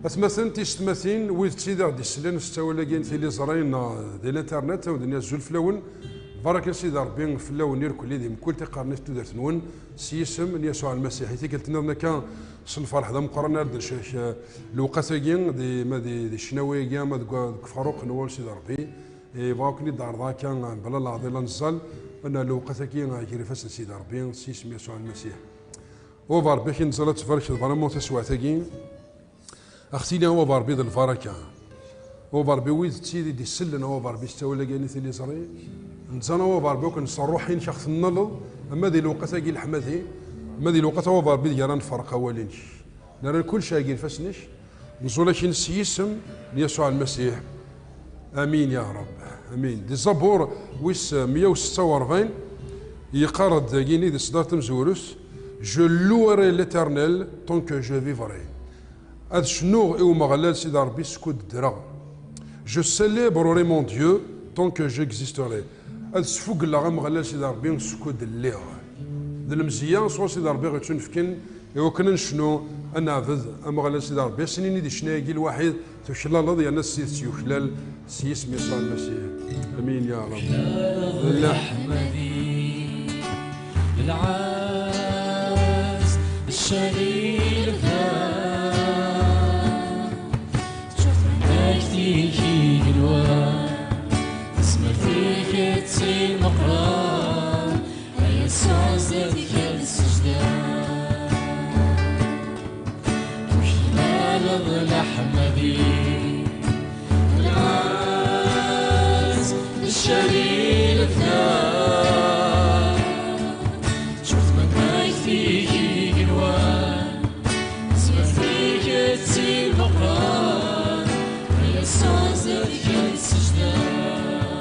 مثلا تيستماثين ويد تيدا غدي يسلان ستاولا كاين تيلي زراين ديال الانترنت ودنيا زول فلاون بارك سيدي ربي فلاون يركل لي كل تقارني في تودرت نون سيسم يسوع المسيح تي قلت لنا كان الفرح هذا مقارنه الوقت دي ما دي الشناوي كاع ما فاروق نوال سيدي ربي فاكني دار ذا كان بلا لا لا نزل ان الوقت كي فاس سيدي ربي سيسم يسوع المسيح وفار بك نزلت فرش الظلام وتسوع تاكين اختي هو باربيض الفركه هو باربي ويد تيدي دي السلن هو باربي استوى كاين اللي صري نتانا هو باربي كنصروحين شخص النلض اما دي الوقت كي الحمدي اما دي الوقت هو باربي ديال نفرق اولينش لان كل شيء كاين فاسنش نزولش نسيسم يسوع المسيح امين يا رب امين دي زبور ويس 146 يقرض كايني دي صدارت مزورس جو لواري ليترنيل طون كو جو فيفري هذا شنو او مغلال سيدي ربي سكوت درا جو سيليبروري مون ديو طون كو جو اكزيستوري هذا سفوق لا مغلال سيدي ربي سكوت الليغ ذا المزيان صور سيدي ربي غتنفكن ايوا كنا شنو انافذ مغلال سيدي ربي سنيني دي شنايقي الواحد تشلال ديال الناس يخلال سيسمي يسوع المسيح امين يا رب احمدي العاز الشرير فيكي قلوة تسمر فيك تسير مقرار هيا صوزتك السجدان وخلال ظل أحمدي العاز الشرير الثار شفت مكايك فيكي قلوة تسمر فيك تسير مقرار صوزتك السجدان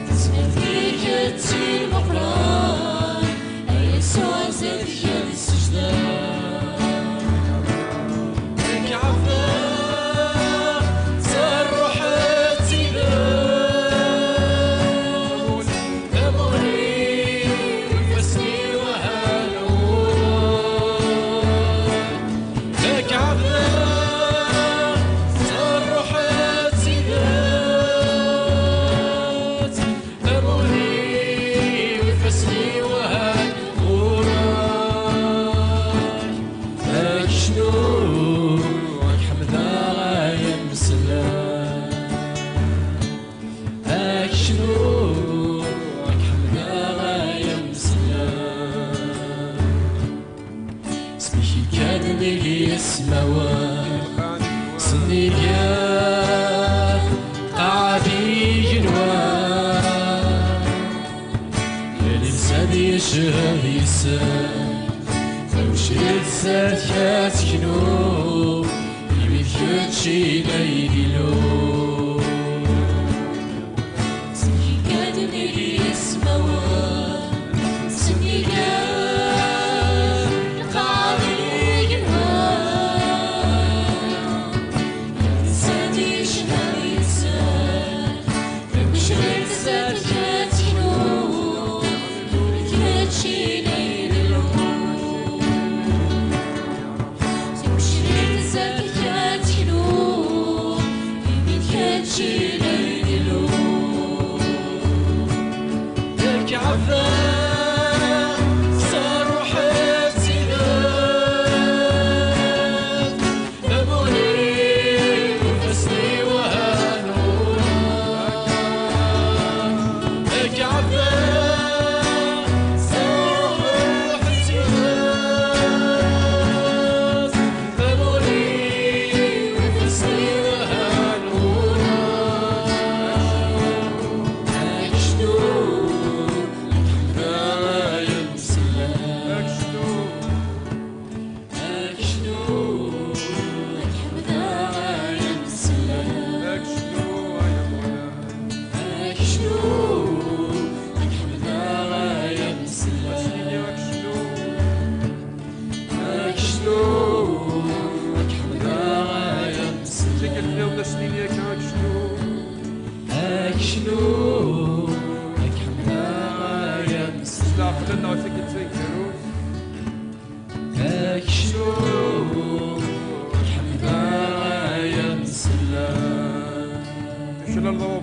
تسمر فيك تسير مقرار هيا صوزتك السجدان لك عفاك صرحت سيدان أموري وفسني وهالأمور لك عفاك صديق يا قاعدي جنوان يا لساد يشهد يسان فوشيت ساد كاتكنو يبيت كتشي ليلي لو صديق قادني يسموان صديق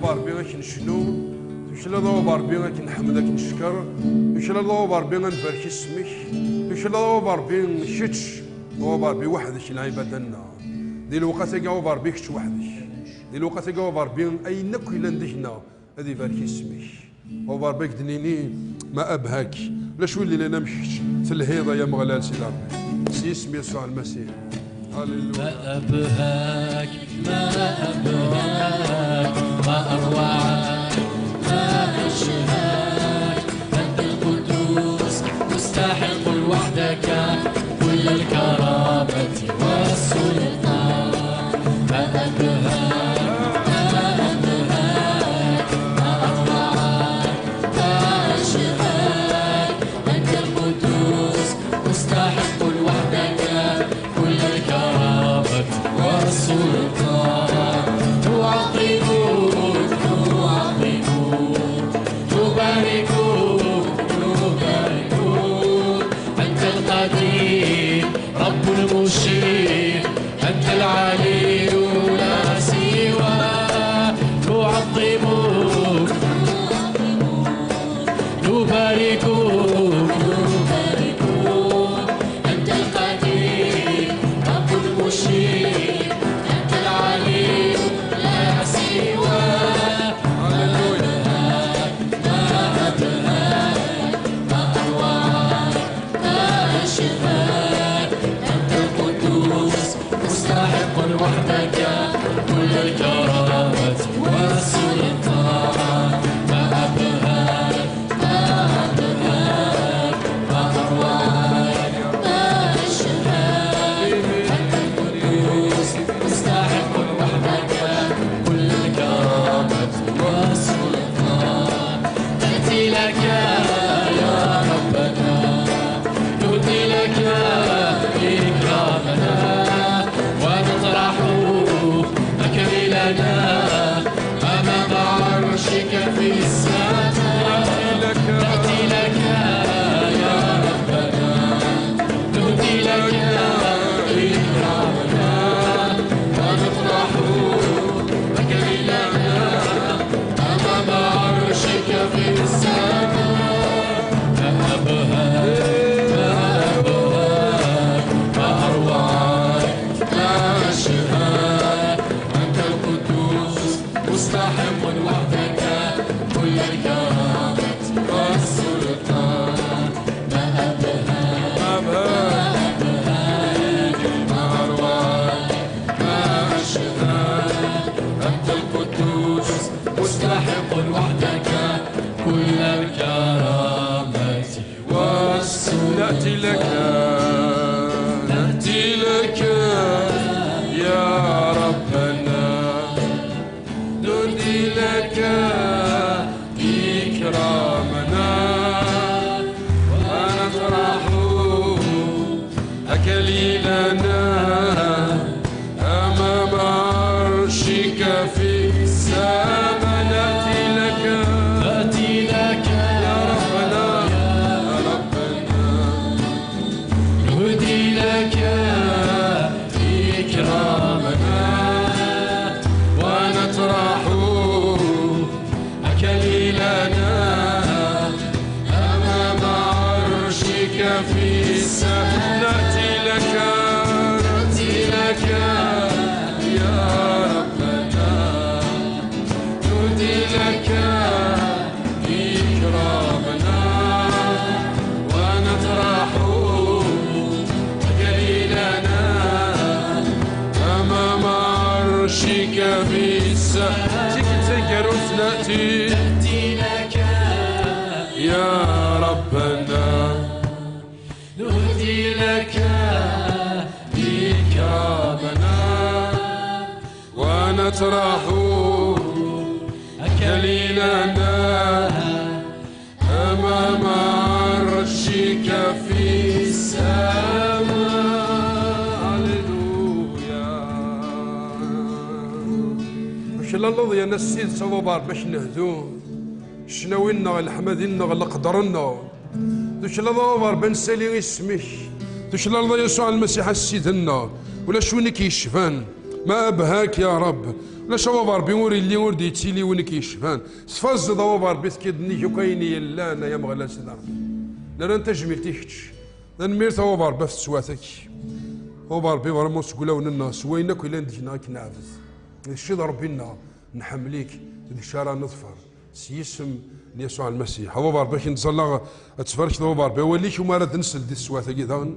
بربي غيك نشنو يشلا الله بربي غيك نحمدك نشكر يشلا الله بربي غنبارك اسمك يشلا الله بربي نشتش هو بربي وحدك العبادة لنا دي الوقت هو بربي كش وحدك دي الوقت هو بربي أي نكو إلا ندهنا هذه بارك اسمك هو بربي دنيني ما أبهاك لا شو اللي لنا مشيتش في الهيضة يا مغلال سي ربي سي اسمي يسوع المسيح هللويا ما أبهاك ما أبهاك ما أروعك ما أشهاك أنت القدوس مستحق وحدك كل الكرامة والسلطان ما أبهاك ما أبهاك ما أروعك ما أشهاك أنت القدوس مستحق وحدك كل الكرامة والسلطان تعظمك تباركك أنت القدير رب المشير أنت العلي لا سوى تعظمك تباركك أنت القدير رب المشير أنت العلي لا سوى مستحق وحدك كل الكرامة والسلطان ما أبهاك ما أبهاك ما أروعك ما أشهاك أنت القدوس مستحق وحدك كل الكرامة والسلطان نأتي لك يا ربنا نهدي لك إكرامنا ونطرح أكليلنا أمام عرشك في السماء نأتي لك يا ربنا نهدي لك إكرامنا ونطرح أكليلنا أمام عرشك في السماء ما أبهاك ما أبهاك ما أروعك ما أشهاك أنت القدوس مستحق وحدك كل الكرامة والسلطان ما أبهاك ما أروعك ما أشهاك أنت القدوس مستحق وحدك كل الكرامة والسلطان نأتي لك يا ربنا نهدي لك إكرامنا ونطرح أكليلنا أمام عرشك في السماء نأتي لك يا ربنا نهدي لك إكرامنا ونطرح أكليلنا أمام عرشك في السماء نأتي لك يا ربنا نهدي لك إكرامنا ونطرح أكليلنا أمام عرشك في السماء نأتي لك يا ربنا نهدي لك إكرامنا ونطرح أكليلنا أمام عرشك في السماء هللويا وش الله يا نسيد صوبار باش نهدو شناوينا الحمدنا القدرنا دوش الله بنسالي اسمك دوش الله يسوع المسيح السيدنا ولا شوني كيشفان ما أبهاك يا رب لا شوفار بيوري اللي وردي تسيلي وينك يشفان سفاز ضوافر بيسكيدني يوكايني لا أنا يا مغلا سيدي ربي لا أنت جميلتي تيحتش نمير ثوافر بس سواتك وفار بي فرمون تقولون الناس وينك إلا ندينا كنعبد الشيء ربنا نحمليك ذي الشارع نظفر سيسم يسوع المسيح هو بار باش نتصلى تفرش هو بار بيوليك وما راد نسل دي السوات كذا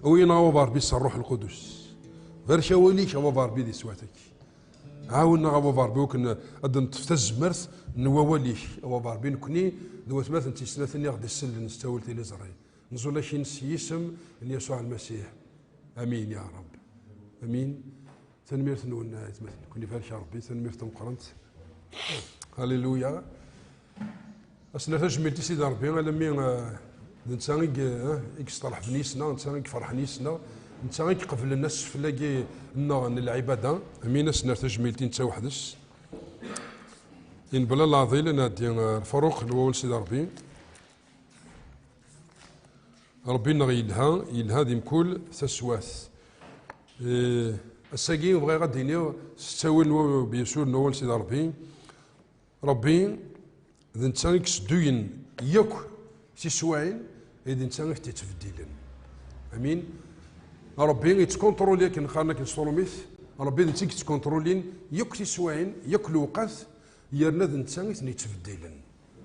وين هو بار بيس الروح القدس فرش وليك هو بار بي دي سواتك عاونا هو بار بي وكن ادن تفتز مرث نواليك هو بار بي نكوني دوات مثلا تيسناتني غادي السل نستول تي لزراي نزول شي نسيسم يسوع المسيح امين يا رب امين تنمير تنون كوني فرش ربي تنمير تنقرنت هاليلويا أصلا تجميلتي سيدي ربي لمي نتسانق يصطلح بنيسنا نتسانق فرح نيسنا نتسانق قبل الناس فلاقي العبادة أمين أصلا تجميلتي نتا وحدس إن بلا العظيم نادي الفاروق الأول سيدي ربي ربي يلها ديم كل تسواث الساقي وبغي غادي ستاول بيسور الأول سيدي ربي إذا نتسانق سدوين ياك سي سواعين إذا نتسانق تتفديلن أمين ربي يتكونترولي كي نخارنا كنستروميث ربي إذا نتسانق تكونترولين ياك سي سواعين ياك الوقت يرنا إذا نتسانق يتفديلن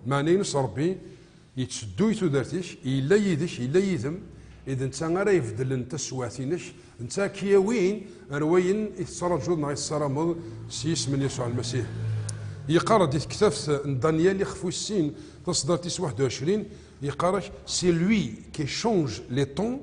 معني نص ربي يتسدو يتودرتيش إلا يدش إلا يذم إذا نتسانق راه يفدلن تسواتينش نتا كياوين رواين يتصرجوا نغي الصرامض سيس من يسوع المسيح يقرا دي كتاب دانيال يخفو السين تصدر 21 يقرا سي لوي كي شونج لي طون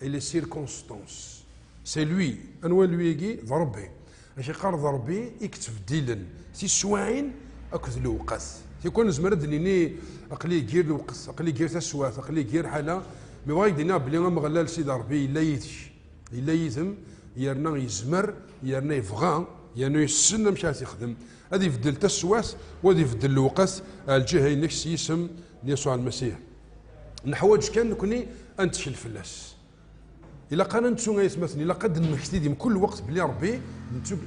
اي لي سيركونستانس سي لوي انوا لويكي ضربي اش يقرا ضربي يكتب ديلن سي سواعين اكد الوقت يكون زمرد نيني اقلي كير الوقت اقلي كير تسوات اقلي كير حاله مي واي دينا بلي مغلال سي ضربي الا يدش الا يثم يرنا يزمر يرنا يفغى يرنا يسن مشى يخدم هذه يفدل تسواس وهذه يفدل الوقت الجهه نفس يسم يسوع المسيح نحوج كان نكوني انت الفلاس الا قال انتو غيتمثلني الا قد نمكتي كل وقت بلي ربي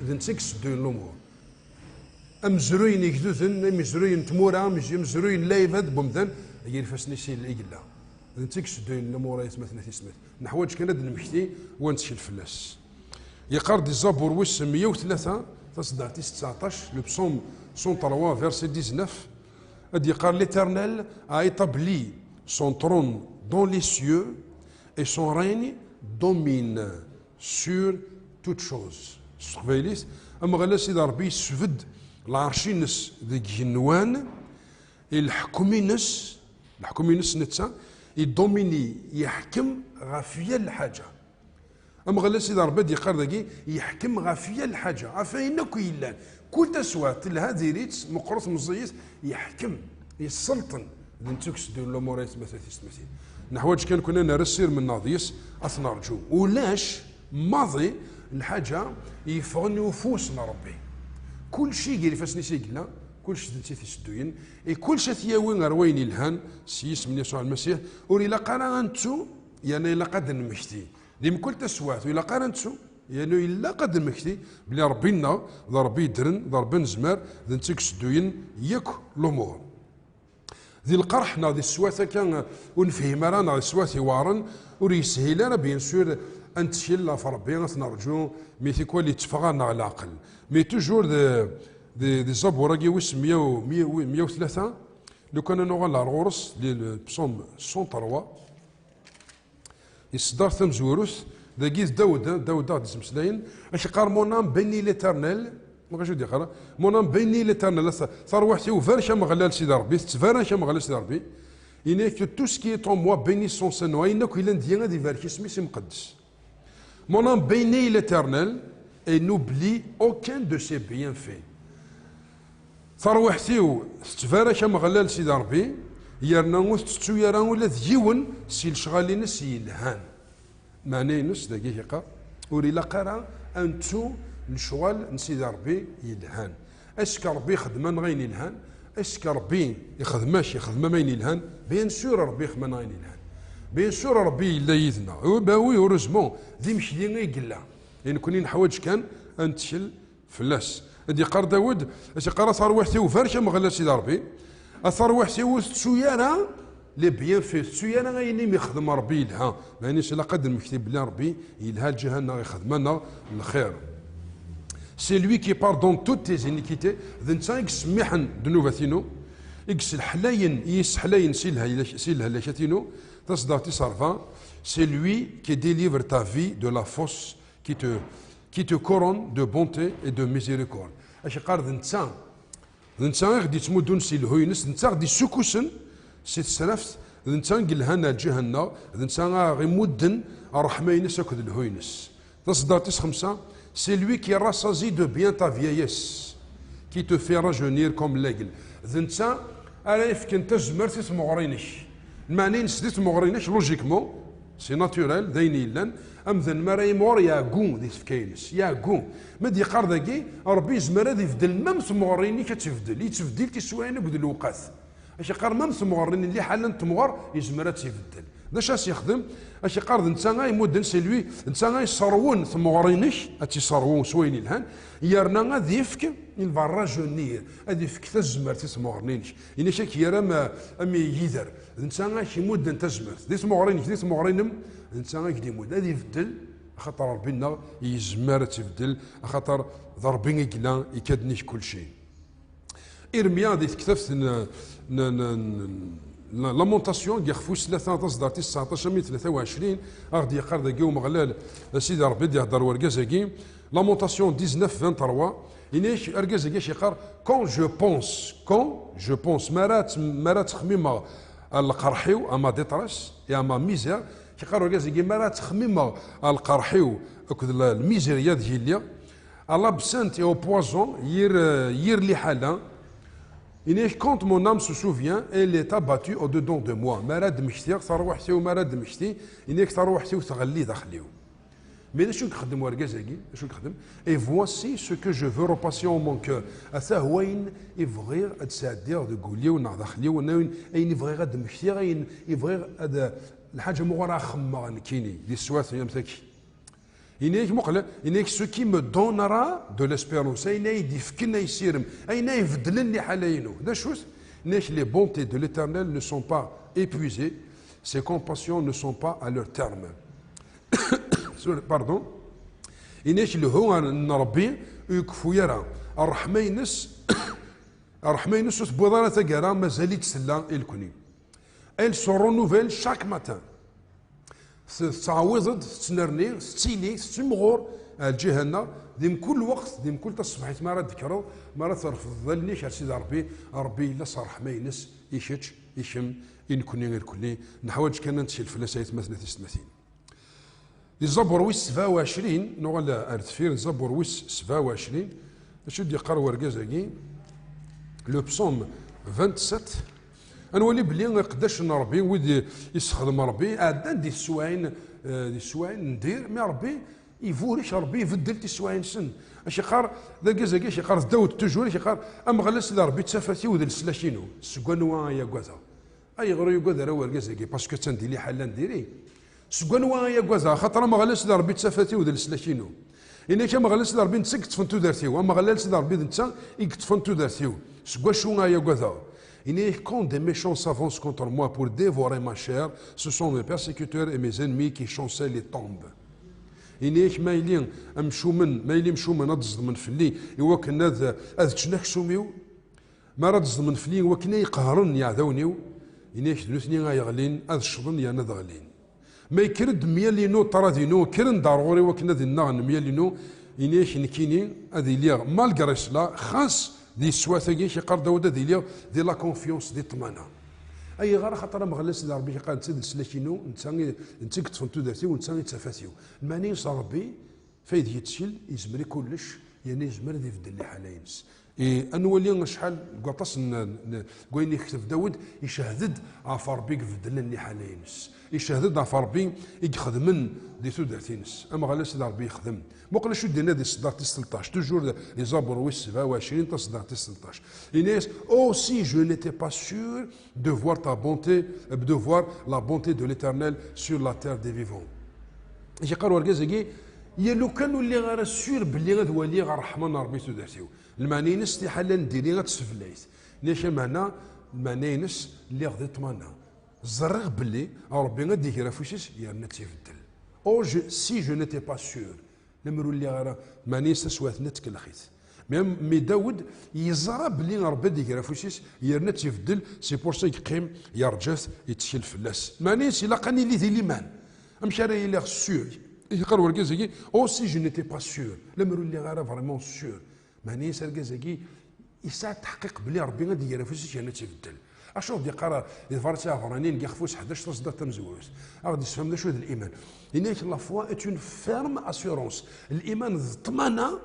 نتسك سدو الامور امزروين يكدوثن مزروين تمورا مزروين لايفد بمدن هي الفاسني سي الايلا نتسك سدو الامور يتمثلني تسمث نحوج كان نمكتي وانت الفلاس يقرا دي زابور وس 103 تصدر 19 le psaume 103 verset 19 dit car l'Éternel a établi son trône dans les cieux et son règne domine sur toutes choses. Surveillez, أمغلا سيدي ربي يسفد العرشينس ذي جنوان الحكومينس نتا يدوميني يحكم غافية الحاجة. أمغلا سيدي ربي دي قال ذاكي يحكم غافية الحاجة عفاينا كيلان كل تسوات لهذه ريت مقرص مزيس يحكم يسلطن ذي نتوكس دو لوموريت مثلا نحواج كان كنا نرسير من ناضيس أثنرجو ولاش ماضي الحاجة يفغني وفوسنا ربي كل شيء قال فاسني سيقلنا كل شيء تنسي تسدوين كل شيء ثياوين روين الهان سيس من يسوع المسيح وري لا قرا انتو يعني لا قد نمشتي ديم كل تسوات ولا قرا انتو يعني الا قد نمشتي بلي ربينا ضربي درن ضربن زمار ذنتك سدوين ياك الامور ذي القرح نا ذي السوات كان ونفهم رانا ذي السوات وارن وريسهل انا بيان سور انت شيلا فربي نرجو ميثي كولي تفغانا على العقل مي توجور دي زبور كي وس 103 لو كان نوغال الغورس ديال بصوم 103 يصدر ثم زوروس ذاكي داود اسم سلاين اش قال مونام بني ليترنيل ما كاش يقرا مونام بني ليترنيل صار وحدي وفارشه مغلال سيدي ربي تفارشه مغلال سيدي ربي إنك تو سكي طون موا بني سون سنو إنك إلا ندير هذه فاركي سميسي مقدس Mon âme bénit l'Éternel et n'oublie aucun de ses bienfaits. ثروحتيو ستفارش مغلال سيدي ربي يرنا وستو يرا ولا ذيون سي الشغالين سي الهان معني نس دقيقة وري لا قرا انتو الشغال نسيدي ربي يلهان اسك ربي يخدم غيني الهان اسك ربي يخدماش يخدم ماين الهان بيان سور ربي يخدم غيني الهان بيان سور ربي لا يذنا باوي هوريزمون ذي مشي غي قلا يعني كوني نحوج كان انتشل فلاس ادي قار داود اش قرا ثروحتي وفرشه مغلا سيدي ربي ثروحتي وسويانا لي بيان في سويانا غايني يخدم ربي لها مانيش لا قدر مكتب بلا ربي يلها الجهنم يخدم لنا الخير. سي لوي كي باردون توت تي زينيكيتي ذنتا يسمحن دنوباتينو يكس الحلاين يسحلاين سيلها لاشاتينو تصدر تصرفا. سي لوي كي ديليفر تا في دو لا فوس qui te couronne de bonté et de miséricorde. اش قال ذنتا غادي تمدون سي الهوينس ذنتا غادي سكوسن سي السلفت ذنتا قلهنا الجهنم ذنتا غي مدن الرحمينس اكد الهوينس. تصدر خمسة سي لوي كي راسازي دو بيان تا فيايس كي تو في راجونير كوم لاجل ذنتا الا يفكن تزمر في مغرينش المعني نسديت مغرينش لوجيكمون سي ناتوريل دايني لان امذن مراي مور يا كون ديس فكاينس يا كون ما دي قار داكي ربي يزمر هذا يفدل ممس مغريني كتفدل يتفدل كيسواين بد الوقات اش قار ممس مغرين اللي حالا تمغر يزمر تيفدل داش اش يخدم اش قار نتا غاي مودن سي لوي نتا غاي يصرون ثمغرينش اتيصرون سوين الهان يرنا غادي يفك الفراجونير غادي يفك تزمر تيسمغرينش يعني شاك يرا ما امي يدر نتا غاي شي مودن تزمر ديس مغرينش ديس مغرينم نتا غاي كدي مود غادي يفدل خاطر ربنا يزمر تيفدل خاطر ضربين يقلا يكادنيش كل شيء. إرميا دي تكتفت لامونتاسيون ديال خفوس 3 تصدر 19 من 23 غادي يقرا داكي ومغلال سيدي ربي دي يهضر وركازاكي لامونتاسيون 19 23 ينيش اركازاكي شي قار كون جو بونس مرات خميمه القرحيو اما ديتراس يا ما ميزير شي قار وركازاكي مرات خميمه القرحيو اكد الميزيريا دياليا الله بسنت او بوازون ير لي حاله. Quand mon âme se souvient, elle est abattue au-dedans de moi. مراد مشتي ثروحتي ومراد مشتي إنك ثروحتي وتغلي داخليو. Mais شو نخدم ورقازاكي؟ شو نخدم؟ Et voici ce que je veux repasser en mon cœur. أثا وين يبغي تسادير تقولي ونا داخليو وين أين يبغي غاد مشتي غين يبغي هذا الحاجة مغرا خما كيني دي السوات يوم ثاكي. إنك مقلة إنك ce qui me donnera de l'espérance أين يدفكنا يسيرم أين يفدلني حالينو ده شوز إنك les bontés de l'Éternel ne sont pas épuisées ses compassions ne sont pas à leur terme. Pardon. إنك اللي هو نربي يكفو يرى الرحمينس الرحمينس بوضانة تقرا مازال تسلا الكوني. Elle se renouvelle chaque matin. تعوضت تنرني ستيلي ستمغور الجهنم ديم كل وقت ديم كل تصبحت ما راه ذكروا ما راه ترفض لنيش سيدي ربي لا صرح ما ينس يشتش يشم ان كوني غير كلي نحوج كان نتشي الفلاسات مثلا 30 الزبور ويس 27 نوغل ارتفير الزبور ويس 27 اش دي قرا وركازاكي لو بصوم 27 نولي بلي قداش ربي ويدي يستخدم ربي عاد دي السواين ندير مي ربي يفوريش ربي يفدل تي سواين سن اش يقار ذا كازاكي اش يقار داود توجور اش يقار ام غلس ربي تسافاتي ودل سلاشينو سكوانوا يا كوازا اي غرو يكوازا راه كازاكي باسكو تندي لي حالا نديري سكوانوا يا كوازا خاطر ما غلس ربي تسافاتي ودل سلاشينو إنك ما غلس ربي نتسك تفنتو دارتيو اما غلس ربي نتا يكتفنتو دارتيو سكوا شو يا كوازا. Quand des méchants s'avancent contre moi pour dévorer ma chair, ce sont mes persécuteurs et mes ennemis qui chancellent les tombes. إنك مايلين مشومن أدز من فلي يوكن هذا تنحسوميو ما ردز من فلي وكنا يقهرن يا ذونيو إنك دلوثني غايغلين هذا الشضن يا نذغلين ما يكرد ميالينو طرادينو كرن ضروري وكنا ذي النغن ميالينو إنك نكيني هذه ليغ مالغريس لا خاص دي السواتاكي شي قار داودا دي لا كونفيونس دي الطمانه اي غير خاطر ما غلاش ربي قال تسد سلاشينو انت كتفنتو دارتي وانت تفاتيو ماني ربي فايد يتشيل يزمري كلش يعني يزمر يفدل لي حلاينس انولي شحال قاطاس كوين يكتب داود يشهد عفا ربي يفدل لي حلاينس يشهد عفا ربي يخدمن دي تودرتينس اما غلاش ربي يخدم مقلا شو دينا دي صدار 13 توجور لي زابور ويس 27 تصدار 13 Inès aussi je n'étais pas sûr de voir ta bonté de voir la bonté de l'Éternel sur la terre des vivants يقروا الكازاكي يا لو كانوا اللي غير سور باللي غاد ولي غير رحمن ربي تودرتيو المعني نس تي حالا نديري غتسفلايت نيشا معنا المعني نس اللي غادي طمانا زرغ باللي ربي غادي يكرا فوشيس يرنا تيفدل او سي جو نيتي با سور نمرو اللي غير معني سواتنا تكلخيت مي داود يزرى باللي ربي غادي يكرا فوشيس يرنا تيفدل سي بور سا يقيم يرجف يتشيل فلاس معني سي لاقاني لي ذي ليمان امشي راه يلي سور يقرا وركازكي او سي جو نيتي با سور لمرو اللي غير فريمون سور معني سركازكي يسعى التحقيق بلي ربي غادي يدير فوسيس يعني تيبدل اشوف دي قرا الفارسا فرانين كي خفوس 11 تصدر تمزوز غادي تفهم شنو هذا الايمان انك لا فوا ات اون فيرم اسيورونس الايمان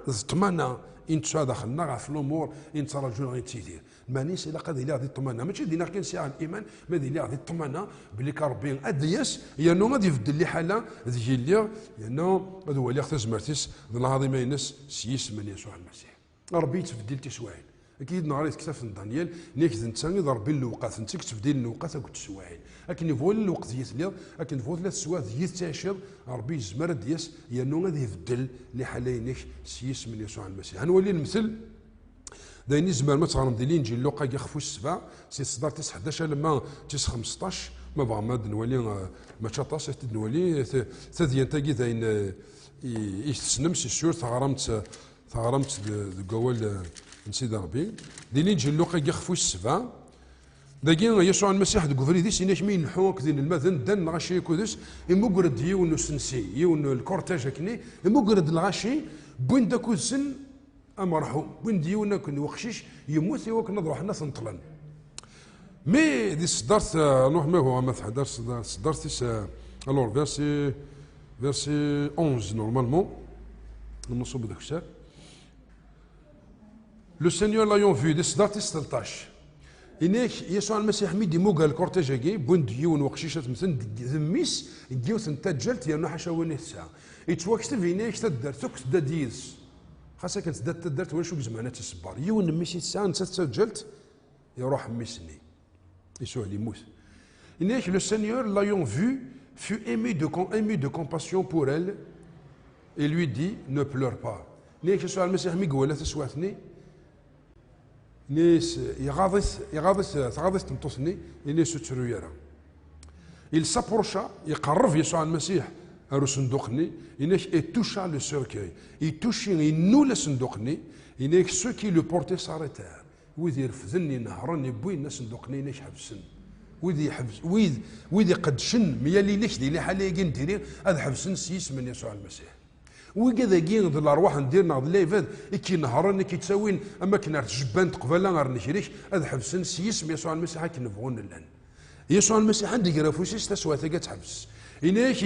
الطمانه انت دخلنا في الامور انت رجل غادي تيدير مانيش الا قاد لي غادي الطمانه ماشي دينا كاين ساعه الايمان ما دير لي غادي الطمانه بلي ربي ادياس يانو غادي يبدل لي حاله ذي اللي يانو هذا هو اللي اختزمرتيس العظيم ينس سيس من يسوع المسيح ربي يتبدل تسواعين اكيد نهار كتاب دانيال نيك انت اذا ربي الوقات انت كتبدل الوقات كنت تسواعين لكن يفول الوقت ديال لكن فول ثلاث سواات يتاشر ربي يزمر دياس يانو غادي يبدل لي حالينك سيس من يسوع المسيح هنولي المثل دايني زمان ما تغرم ديال الانجيل لوقا يخفو السبع سي صدار تيس 11 لما تيس 15 ما بغا ما نولي ما تشاطاش نولي ثديان تاكي داين يتسنم سي سور ثغرمت قوال نسيد ربي ديال الانجيل لوقا يخفو السبع داكي يسوع المسيح دو فريدي سيناش مين نحوك دين المذن دان غاشي كودس يمقرد يون سنسي يون الكورتاج هكني يمقرد الغاشي بوين داكو سن امرحو بوين ديونا كن وخشيش يموت يوك نضرو حنا ثنطلن مي دي صدرت نروح ما هو ما تحضر صدرت الور فيرسي 11 نورمالمون نصوب داك الشيء لو سينيور لايون في دي صدرت 13 إنك يسوع المسيح ميدي موقع الكورتيجاكي بوند يون وقشيشة مثلا ذميس يديوث نتاجلت يا نحا شاوني الساعة يتوكتب هناك تدار توكت دا ديز خاصة كانت تدارت ولا شو زعما تيصبر يون ميسي الساعة انت تسجلت يروح ميسني يسوع اللي يموت إنك لو سينيور لايون fut ému de compassion pour elle et lui dit ne pleure pas إنك يسوع المسيح مي قولا تسواتني نيس يغاضث تمتصني نيس ترويرا il s'approcha يقرب يسوع المسيح رو صندوقني إنك toucha le cercueil يتوشي نو لصندوقني إنك ceux qui le portaient s'arrêtèrent وذي يرفذني نهرني بوين صندوقني إنك حبسن وذي حبس وذي قد شن ميالي ليش دي لي حالي نديري هذا حبسن سيس من يسوع المسيح وكذا كين ذ الارواح نديرنا ذ ليفاد كي نهرن كي تساوين اما كنا جبان تقبل غير نشريك هذا حبسن سيس يسوع المسيح كي نبغون الان يسوع المسيح عندي كرافوسيس تسوى ثقة تحبس إناك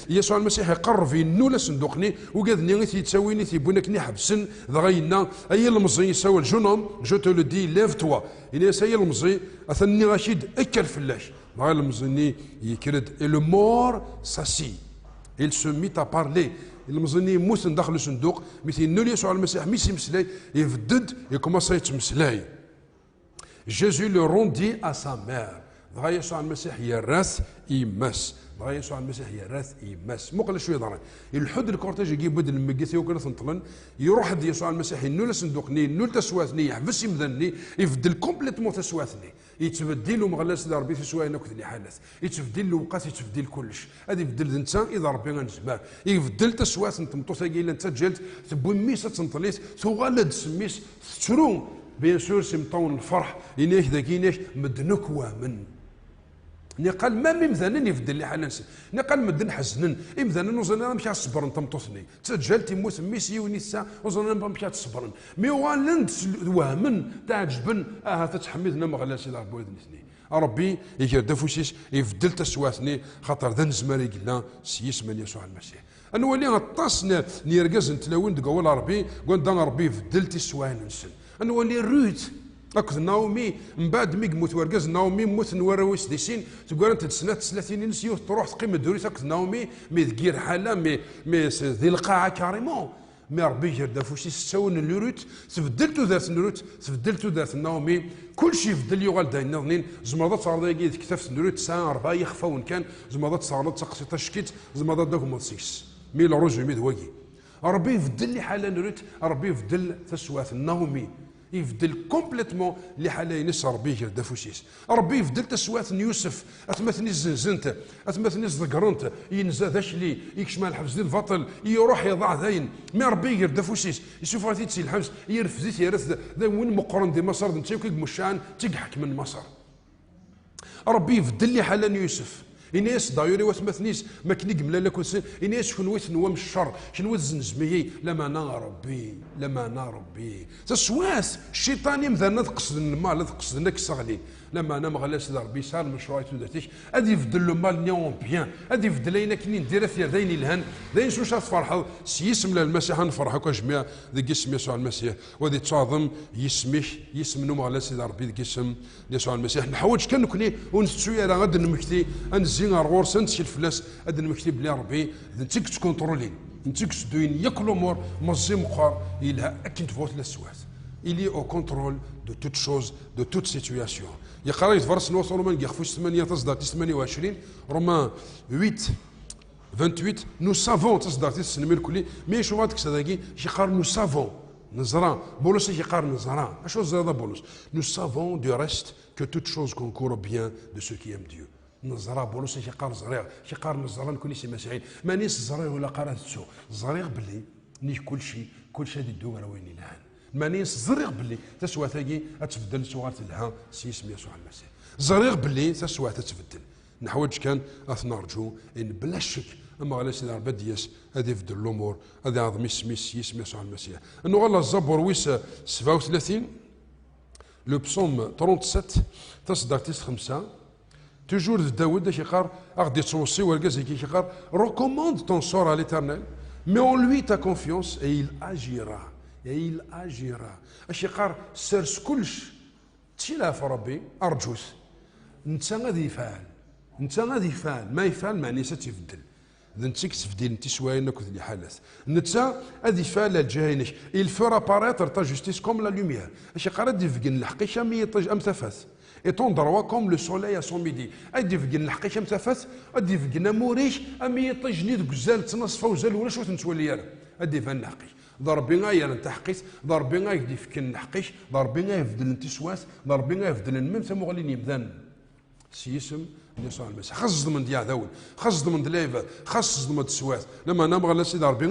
يسوع المسيح يقرب ينو صندوقني وكذا ني تساويني تيبونك ني حبسن ضغينا اي المزي يساوي الجنوم جو تو لو دي ليف توا إنا ساي المزي اثني رشيد اكل فلاش ضغي المزني يكرد لو مور ساسي il se mit à parler المزني يموت داخل الصندوق مثل نولي يسوع المسيح ميسي مسلاي يفدد يكوماسا يتمسلاي جيزو لو روندي ا سا مير دغا يسوع المسيح يراث يمس دغا يسوع المسيح يراث يمس مقل شويه ضري الحد الكورتاج يجيب بدل المقيث وكذا تنطلن يروح دي يسوع المسيح نول صندوقني نول تسواثني يحبس يمذني يفدل كومبليتمون تسواثني يتبدل مغلاس اذا ربي في سواينا كثني حدث يتبدل وقات يتبدل كلش هذه يبدل انسان اذا ربي غنجمع يبدل تسواث نتمطو ثقيل انت تجلت تبوي ميس تنطليت تغلد سميس تشرو بيان سور سيمطون الفرح اناش ذاك اناش مدنك وامن نقال ما ممذنن يفدل لي حال نسى نقال مدن حزنن امذنن وزنا مشى صبرن تمطوثني تسجلت يموت ميسي ونسا وزنا مشى تصبرن مي والند وهمن تعجبن تتحمدنا مغلاس الى ربي ذنثني ربي يجي دافوسيس يفدل تسواثني خاطر ذا نزمر يقلنا سيس من يسوع المسيح نولي غطاس نيركاز نتلاون دقول ربي قلت ربي يفدل تسواث نسن نولي روت أكثر ناومي من بعد مي يموت ورقاز ناومي موت نوراويس دي سين تقول أنت سنة 30 نسيو تروح تقيم الدوريس أكثر ناومي مي ذكير حالة مي ذي القاعة كاريمون مي ربي يجرد فوشي تساون الروت تبدلتو ذات الروت تبدلتو ذات ناومي كل شيء بدل يغال داين نظنين زمرضات صار ذاك كتاف الروت ساعة 4 يخفى وين كان زمرضات صار تقصي تشكيت زمرضات داك مصيس مي لا روجي مي دواكي ربي يفدل لي حاله نريت ربي يفدل تسوات النومي يفدل كومبليتمون اللي حاله ينس ربي يرد فوسيس ربي يفدل تسوات يوسف اتمثني زنزنت اتمثني زقرنت ينزا ذاش لي يكشم الحبس ديال البطل يروح يضع ذاين مي ربي يرد فوسيس يشوف غادي تسي الحبس يرفزيت يرث ذا وين مقرن دي مصر انت كيك مشان تقحك من مصر ربي يفدل لي حاله يوسف إناس دايوري وثمثنيس ما كني قملا لك وسن إناس شنو نوا من الشر شنو الزنزميي لما انا ربي تسواس الشيطان مثلا تقصد المال تقصد انك صغلي لما انا مغلاس ربي صار مشروع تودرتيش ادي يفدل له مال نيون بيان ادي يفدل لينا كني ندير ثير داين الهن داين شو تفرحوا سيسم للمسيح نفرحوا جميع ذيك اسم يسوع المسيح وذي تعظم يسم نو مغلاس ربي ذيك اسم يسوع المسيح نحوج كان نكوني ونسوي راه غاد نمكتي انزين غورس نتشي الفلاس اد نمكتي بلي ربي نتيك تكونترولين نتيك تدوين ياك الامور مزي مقار يلها اكيد تفوت للسوات il est au contrôle de toute chose de toute situation يقرا يتفرس نوصل رومان يخفوش 8 تصدر 28 رومان 8 28 nous savons تصدر تسنمي الكلي مي شو هذاك صداقي يقرا nous savons نزران بولس يقرا نزران اشو زاد بولس nous savons du reste que toute chose concourt au bien de ceux qui aiment Dieu نزرا بولس يقار زريغ يقار نزران كل شيء مسيحيين مانيش زريغ ولا قرا تسو زريغ بلي نيك كل شيء هذه الدوره وين الان مانيش زريغ بلي تسوى ثاقي اتبدل صغار لها سي اسم يسوع المسيح زريغ بلي تسوى تتبدل نحوج كان اثنرجو ان بلا شك اما على سيدنا ربي دياس هذه يفدل الامور هذه عظمي سمي اسم يسوع المسيح انه غلا الزبور ويس 37 لو بصوم 37 تصدر 5 toujours Daoud يقار غادي توصي والكاز يقار recommande ton sort à l'éternel mais en lui ta confiance et il agira اش يقار سرس كلش تشيلها في ربي ارجوس انت غادي يفعل ما يفعل معنيش تيفدل اذا انت كتفديل انت شويه ناكل اللي حالات انت غادي يفعل الجهينش il fera paraître ta justice comme la lumière اش يقار غادي يفقن الحقيقه مي يطيج امثفات et ton droit comme le soleil à son midi غادي يفقن الحقيقه امثفات غادي يفقن موريش امي يطيجني ذوك الزال تنصفه وزال ولا شو تنتولي انا غادي يفان الحقيقه ضربي غايا انت حقيت ضربي غايا يفكن الحقيش ضربي غايا يفدل انت سواس ضربي غايا يفدل المم ثم غالين يبدان سيسم يسوع المسيح خص ضمن ديال ذول خص ضمن دليفر خص ضمن السواس لما انا بغى سيدي ربي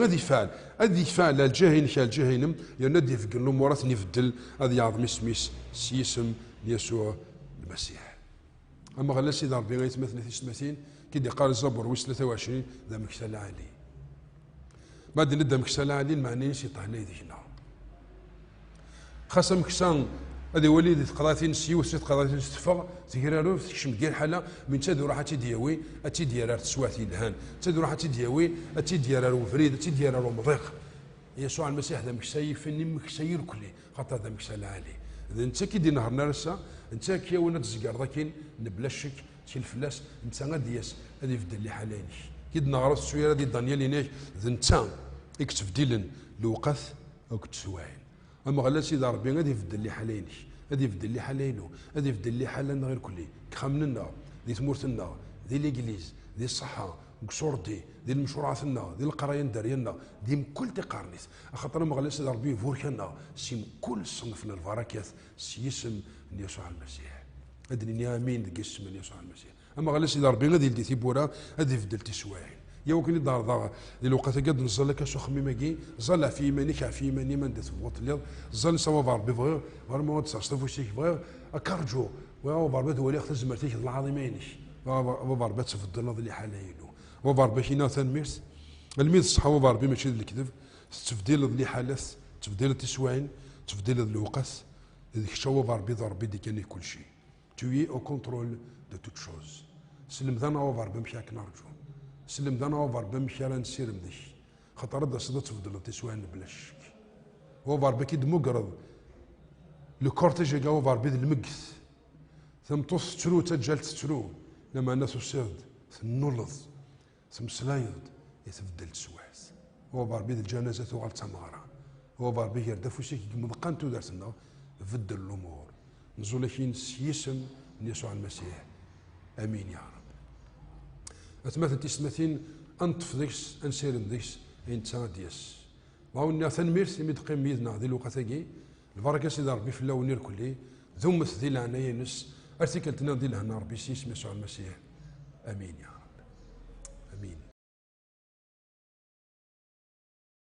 غادي يفعل الجاهين شال الجاهينم ينادي يفكن الامورات يفدل هذا يعظم سميس سيسم يسوع المسيح اما غلا سيدي ربي غادي يتمثل في 30 كي قال الزبور ويس 23 ذا مكسل عليه بعد نبدا مكسل عليه المعنيين يطيح لي ديجنا خاصه مكسان هذا وليد قضاتين سيوس قضاتين استفاق تيرالو تكشم ديال حاله من تادو راح تيدياوي اتيديار تسواتي الهان تادو راح تيدياوي اتيديار فريد اتيديار مضيق يسوع المسيح هذا مكساي فني مكساير كلي خاطر هذا مكسل عليه اذا انت كي دي نهار نرسا انت كي ولد تزقر ذاكين نبلا الشك شي الفلاس انت غادي ياس هذه يفدل لي حاليني كي نغرس شويه هذه دانيال هناك انت يكتب ديلن الوقت او كتسواين اما غلا سيدي ربي غادي يفدل لي حاليني غادي يفدل لي حالينو غادي يفدل لي حالنا غير كلي كخامننا دي تمورتنا دي ليغليز دي الصحه كسوردي دي المشروعاتنا دي القرايين دارينا ديم كل تقارنيس خاطر ما غلا سيدي ربي يفوركنا سيم كل صنفنا البركات سيسم يسوع المسيح ادني امين ديك اسم يسوع المسيح اما غلا سيدي ربي غادي يدي تيبورا غادي يفدل تسواين يا وكني دار دار الوقت قد نزل لك سو خمي ماكي زال في يمانك في يماني من دت بوط اليض زال سوا فار بفغ فريمون تصاصف وشي فغ اكارجو و فار بد ولي اختز مرتيك العظيمينش و فار بت في الظل اللي حالينو و فار بشينا ثانميرس الميز الصحه و فار بي ماشي الكذب تفديل اللي حالات تفديل التسواين تفديل الوقت ديك شو فار بي ضربي دي كان كل شيء توي او كونترول دو توت شوز سلم ذانا و فار بمشاك نرجو سلم دانا وفار بمشي راه نسير مديش خاطر هذا صدت تفضل تسوان بلا شك وفار بكي دمقرض لو كورتيج جا وفار بيد المقس ثم تص ترو تجال تترو لما الناس السرد ثم ثم سلايض يتفدل تسواس وفار بيد الجنازه وغال تمارا وفار بيه يردفو شي مضقانتو دارتنا فدل الامور نزول سيسم يسوع المسيح امين يا رب أتمثل تسمثين أنطف ديكس أنسير ديكس إنسان ديس ما ثنمير سيمي تقيم ميدنا ذي الوقتاكي البركه سيدي ربي في اللون كلي ذمث ذي العنايه نس ارتكلتنا ذي الهنا ربي سيس يسوع المسيح امين يا